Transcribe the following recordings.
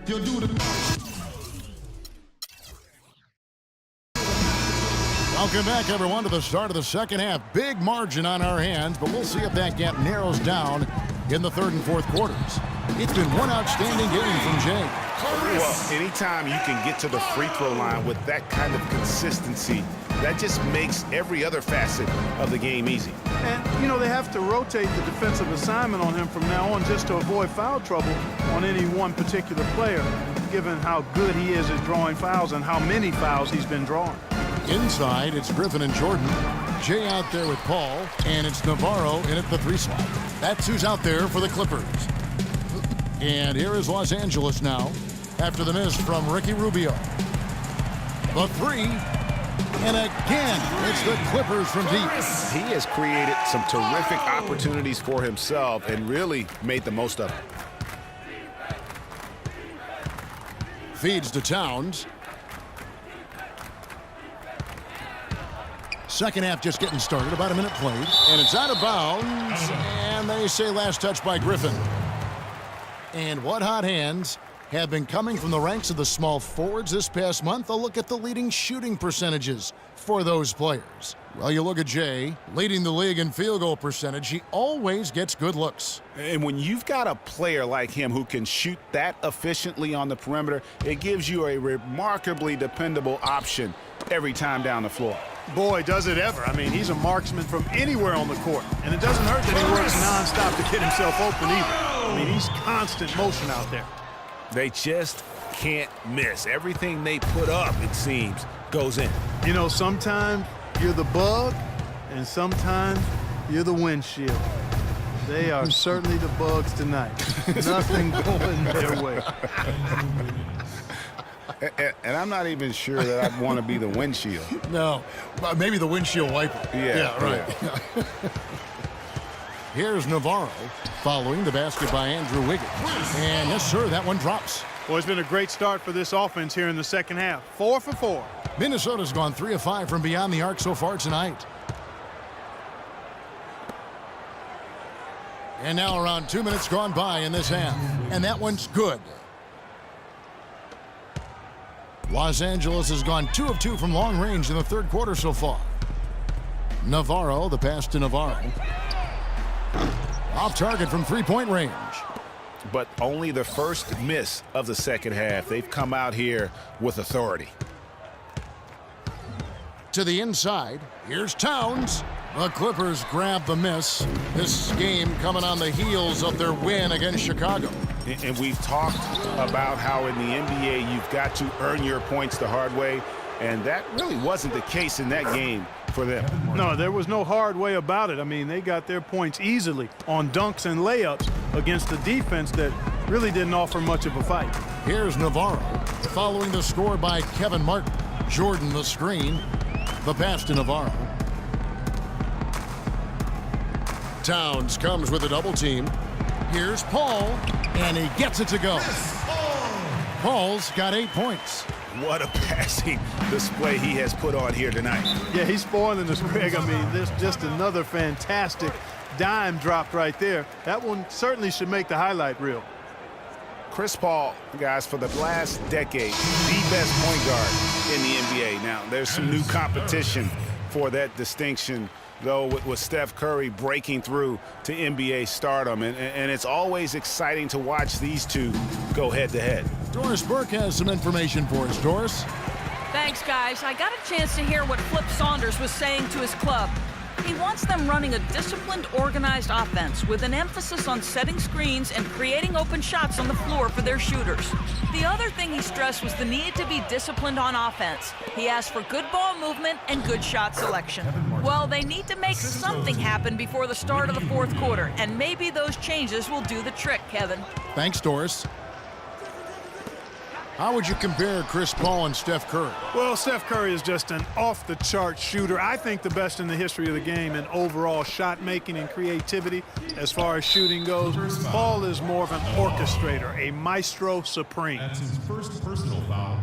You'll do the. Welcome back, everyone, to the start of the second half. Big margin on our hands, but we'll see if that gap narrows down in the third and fourth quarters. It's been one outstanding game from Jay. Well, anytime you can get to the free throw line with that kind of consistency, that just makes every other facet of the game easy. And, you know, they have to rotate the defensive assignment on him from now on just to avoid foul trouble on any one particular player, given how good he is at drawing fouls and how many fouls he's been drawing. Inside, it's Griffin and Jordan. Jay out there with Paul, and it's Navarro in at the 3 slot. That's who's out there for the Clippers. And here is Los Angeles now after the miss from Ricky Rubio. The 3, and again, it's the Clippers from deep. He has created some terrific opportunities for himself and really made the most of it. Feeds to Towns. Second half just getting started, about a minute played, and it's out of bounds, and they say last touch by Griffin. And what hot hands have been coming from the ranks of the small forwards this past month. A look at the leading shooting percentages for those players. Well, you look at Jay, leading the league in field goal percentage. He always gets good looks. And when you've got a player like him who can shoot that efficiently on the perimeter, it gives you a remarkably dependable option every time down the floor. Boy, does it ever. I mean, he's a marksman from anywhere on the court. And it doesn't hurt that he works nonstop to get himself open either. I mean, he's constant motion out there. They just can't miss. Everything they put up, it seems, goes in. You know, sometimes you're the bug, and sometimes you're the windshield. They are certainly the bugs tonight. Nothing going their way. And I'm not even sure that I'd want to be the windshield. No, maybe the windshield wiper. Yeah, right. Yeah. Here's Navarro following the basket by Andrew Wiggins. And yes, sir, that one drops. Well, it's been a great start for this offense here in the second half. 4 for 4. Minnesota's gone 3 of 5 from beyond the arc so far tonight. And now around 2 minutes gone by in this half. And that one's good. Los Angeles has gone 2 of 2 from long range in the third quarter so far. Navarro, the pass to Navarro. Off target from three-point range. But only the first miss of the second half. They've come out here with authority. To the inside, here's Towns. The Clippers grab the miss. This game coming on the heels of their win against Chicago. And we've talked about how in the NBA you've got to earn your points the hard way, and that really wasn't the case in that game for them. No, there was no hard way about it. I mean, they got their points easily on dunks and layups against a defense that really didn't offer much of a fight. Here's Navarro following the score by Kevin Martin. Jordan the screen. The pass to Navarro. Towns comes with a double team. Here's Paul, and he gets it to go. Paul's got 8 points. What a passing display he has put on here tonight. Yeah, he's spoiling us, Greg. I mean, there's just another fantastic dime dropped right there. That one certainly should make the highlight reel. Chris Paul, guys, for the last decade, the best point guard in the NBA. Now, there's some new competition for that distinction, though, with Steph Curry breaking through to NBA stardom. And it's always exciting to watch these two go head-to-head. Doris Burke has some information for us. Doris? Thanks, guys. I got a chance to hear what Flip Saunders was saying to his club. He wants them running a disciplined, organized offense with an emphasis on setting screens and creating open shots on the floor for their shooters. The other thing he stressed was the need to be disciplined on offense. He asked for good ball movement and good shot selection. Well, they need to make something happen before the start of the fourth quarter, and maybe those changes will do the trick, Kevin. Thanks, Doris. How would you compare Chris Paul and Steph Curry? Well, Steph Curry is just an off-the-chart shooter. I think the best in the history of the game in overall shot making and creativity as far as shooting goes. Paul is more of an orchestrator, a maestro supreme. That's his first personal foul.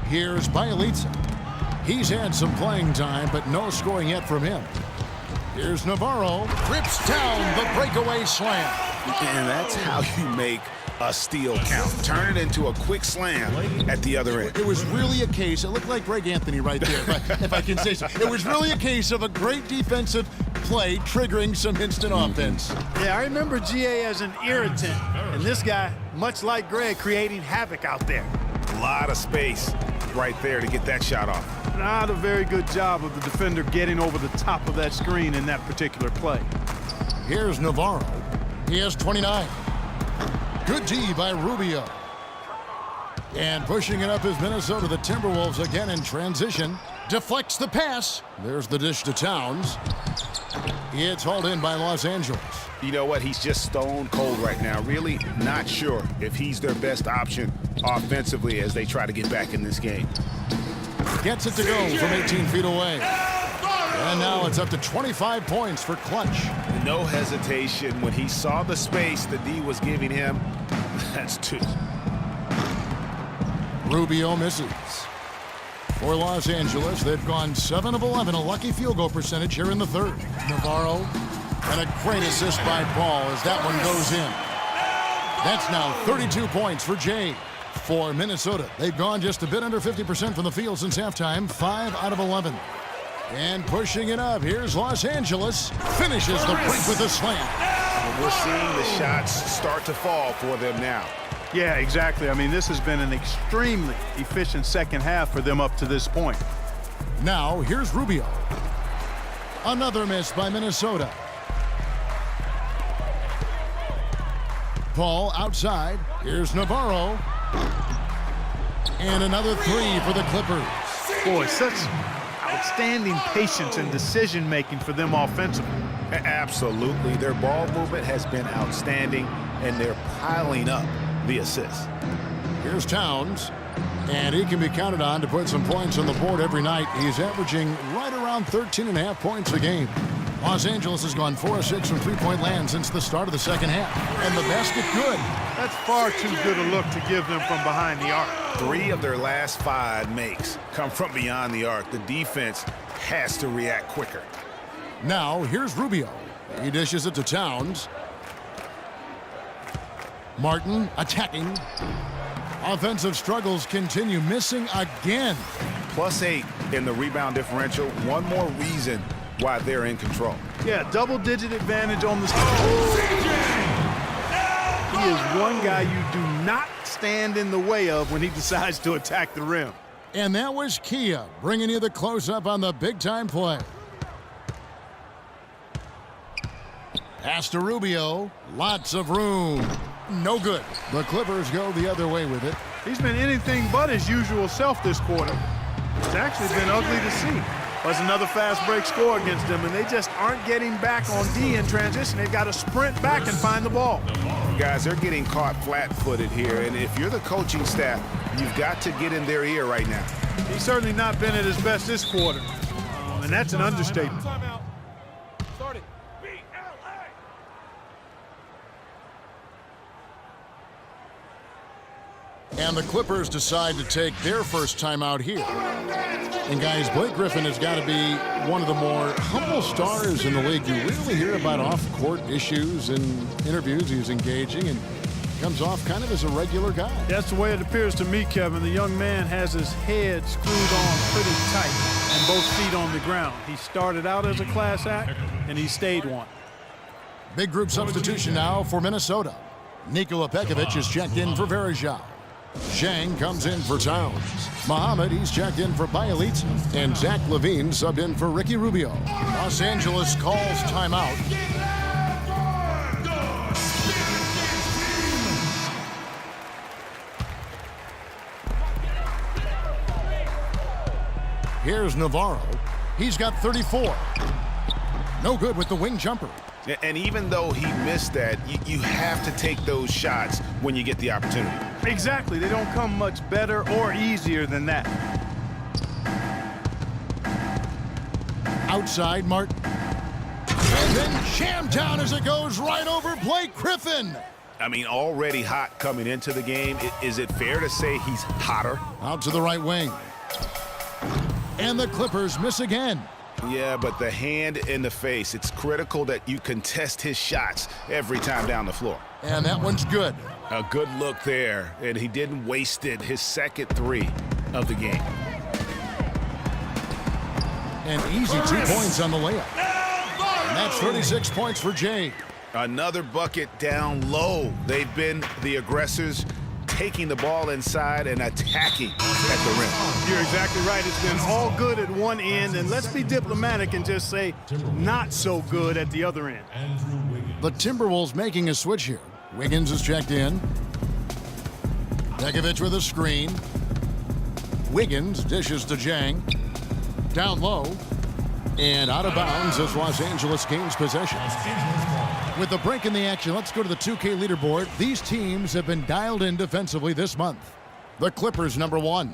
Here's Bielitsa. He's had some playing time, but no scoring yet from him. Here's Navarro. Rips down the breakaway slam. And that's how you make a steal count. Turn it into a quick slam at the other end. It was really a case, it looked like Greg Anthony right there, if I can say so. It was really a case of a great defensive play triggering some instant offense. Yeah, I remember GA as an irritant, and this guy, much like Greg, creating havoc out there. A lot of space right there to get that shot off. Not a very good job of the defender getting over the top of that screen in that particular play. Here's Navarro. He has 29. Good D by Rubio. And pushing it up is Minnesota. The Timberwolves again in transition. Deflects the pass. There's the dish to Towns. It's hauled in by Los Angeles. You know what? He's just stone cold right now. Really not sure if he's their best option offensively as they try to get back in this game. Gets it to go from 18 feet away. And now it's up to 25 points for Clutch. No hesitation. When he saw the space the D was giving him, that's two. Rubio misses. For Los Angeles, they've gone 7 of 11, a lucky field goal percentage here in the third. Navarro, and a great assist by Paul as that one goes in. That's now 32 points for Jay. For Minnesota, they've gone just a bit under 50% from the field since halftime, 5 out of 11. And pushing it up, here's Los Angeles. Finishes the break with a slam. And we're seeing the shots start to fall for them now. Yeah, exactly. I mean, this has been an extremely efficient second half for them up to this point. Now, here's Rubio. Another miss by Minnesota. Paul outside. Here's Navarro. And another three for the Clippers. Boy, such outstanding patience and decision-making for them offensively. Absolutely. Their ball movement has been outstanding, and they're piling up the assists. Here's Towns, and he can be counted on to put some points on the board every night. He's averaging right around 13.5 points a game. Los Angeles has gone 4 of 6 from three-point land since the start of the second half, and the basket good. That's far too good a look to give them from behind the arc. 3 of their last 5 makes come from beyond the arc. The defense has to react quicker. Now, here's Rubio. He dishes it to Towns. Martin attacking. Offensive struggles continue, missing again. +8 in the rebound differential. One more reason why they're in control. Yeah, double-digit advantage on the He is one guy you do not stand in the way of when he decides to attack the rim. And that was Kia bringing you the close-up on the big-time play. Pass to Rubio. Lots of room. No good. The Clippers go the other way with it. He's been anything but his usual self this quarter. It's actually been ugly to see. There's another fast break score against them, and they just aren't getting back on D in transition. They've got to sprint back and find the ball. Guys, they're getting caught flat-footed here, and if you're the coaching staff, you've got to get in their ear right now. He's certainly not been at his best this quarter, and that's an understatement. And the Clippers decide to take their first time out here. And guys, Blake Griffin has got to be one of the more humble stars in the league. You rarely hear about off-court issues and interviews. He's engaging and comes off kind of as a regular guy. That's the way it appears to me, Kevin. The young man has his head screwed on pretty tight and both feet on the ground. He started out as a class act, and he stayed one. Big group substitution now for Minnesota. Nikola Pekovic is checked in for Varejao. Zhang comes in for Towns. Muhammad, he's checked in for Bielitsa. And Zach LaVine subbed in for Ricky Rubio. Los Angeles calls timeout. Here's Navarro. He's got 34. No good with the wing jumper. And even though he missed that, you have to take those shots when you get the opportunity. Exactly. They don't come much better or easier than that. Outside, Martin. And then jammed down as it goes right over Blake Griffin. I mean, already hot coming into the game. Is it fair to say he's hotter? Out to the right wing. And the Clippers miss again. Yeah, but the hand in the face, it's critical that you contest his shots every time down the floor. And that one's good. A good look there, and he didn't waste it. His second three of the game. An easy 2 points on the layup. And that's 36 points for Jay. Another bucket down low. They've been the aggressors, taking the ball inside and attacking at the rim. You're exactly right. It's been all good at one end, and let's be diplomatic and just say not so good at the other end. The Timberwolves making a switch here. Wiggins is checked in. Begovic with a screen. Wiggins dishes to Jang. Down low. And out of bounds as Los Angeles gains possession. With the break in the action, let's go to the 2K leaderboard. These teams have been dialed in defensively this month. The Clippers, number 1.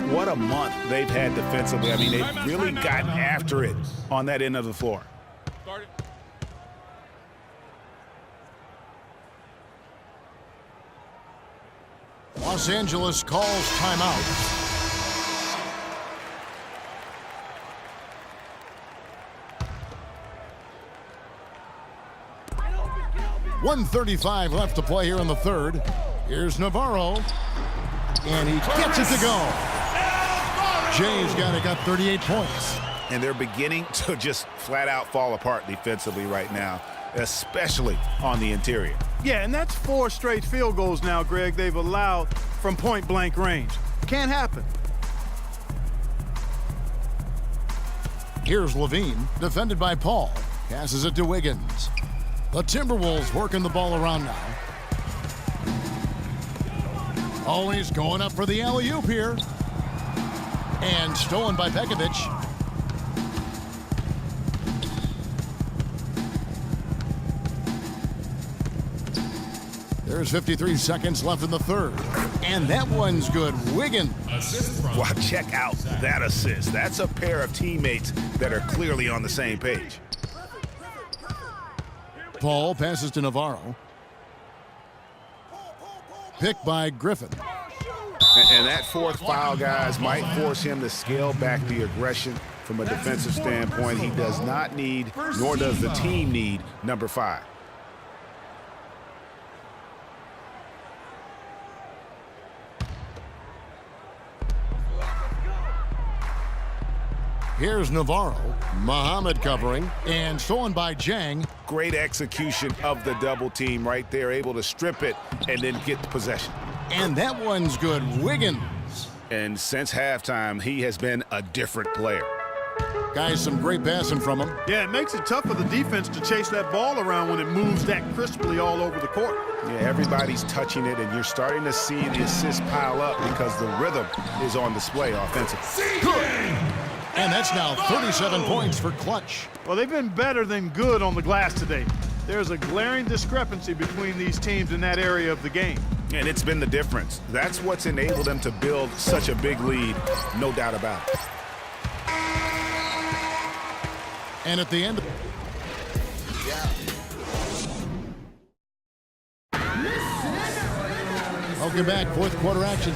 What a month they've had defensively. I mean, they've really gotten after it on that end of the floor. Los Angeles calls timeout. 1:35 left to play here in the third. Here's Navarro. And he gets it to go. Jay's got 38 points. And they're beginning to just flat out fall apart defensively right now, especially on the interior. Yeah, and that's 4 straight field goals now, Greg, they've allowed from point-blank range. Can't happen. Here's Levine, defended by Paul. Passes it to Wiggins. The Timberwolves working the ball around now. Always going up for the alley-oop here. And stolen by Begovic. There's 53 seconds left in the third. And that one's good. Wiggins. Wow, check out that assist. That's a pair of teammates that are clearly on the same page. Paul passes to Navarro. Picked by Griffin. And that fourth foul, guys, might force him to scale back the aggression from a defensive standpoint. He does not need, nor does the team need, number 5. Here's Navarro. Muhammad covering. And stolen by Jang. Great execution of the double team right there, able to strip it and then get the possession. And that one's good. Wiggins. And since halftime, he has been a different player. Guys, some great passing from him. Yeah, it makes it tough for the defense to chase that ball around when it moves that crisply all over the court. Yeah, everybody's touching it, and you're starting to see the assists pile up because the rhythm is on display offensively. Good. And that's now 37 points for Clutch. Well, they've been better than good on the glass today. There's a glaring discrepancy between these teams in that area of the game. And it's been the difference. That's what's enabled them to build such a big lead, no doubt about it. And at the end, welcome back, fourth quarter action.